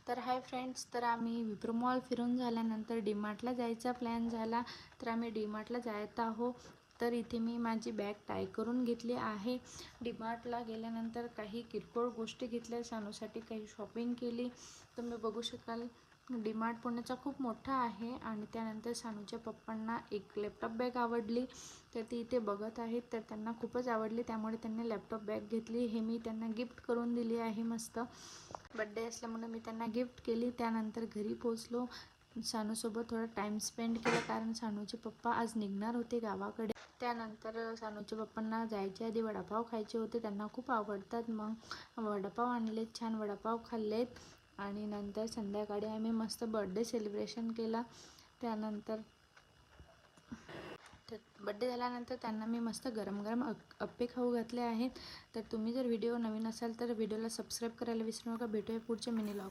तर hi friends, तर आम्ही विप्रो मॉल फिरून झाल्यानंतर डीमार्टला जायचा प्लॅन झाला. तर आम्ही डीमार्टला जात आहोत. तर इथे मी माझी बॅग टाय करून घेतली आहे. डीमार्टला गेल्यानंतर काही किरकोळ गोष्टी घेतल्या, सानूसाठी काही शॉपिंग केली. तुम्ही बघू शकाल डीमार्ट पुण्याचा खूप मोठा आहे. आणि त्यानंतर सानूच्या पप्पांना एक लॅपटॉप बॅग आवडली, तर ती इथे बघत आहेत. तर त्यांना खूपच आवडली, त्यामुळे त्यांनी लॅपटॉप बॅग घेतली. हे मी त्यांना गिफ्ट करून दिली आहे. मस्त बड्डे असल्यामुळे मी त्यांना गिफ्ट केली. त्यानंतर घरी पोचलो. सानूसोबत थोडा टाईम स्पेंड केला, कारण सानूचे पप्पा आज निघणार होते गावाकडे. त्यानंतर सानूच्या पप्पांना जायच्या आधी वडापाव खायचे होते, त्यांना खूप आवडतात. मग वडापाव आणलेत, छान वडापाव खाल्लेत. आणि नंतर संध्याकाळी आम्ही मस्त बर्थडे सेलिब्रेशन केला. त्यानंतर बड्डे झाल्यानंतर त्यांना मी मस्त गरम गरम अप्पे खाऊ घातले आहेत. तर तुम्ही जर व्हिडिओ नवीन असाल तर व्हिडिओला सबस्क्राईब करायला विसरू नका. भेटूया पुढच्या मिनी व्लॉग.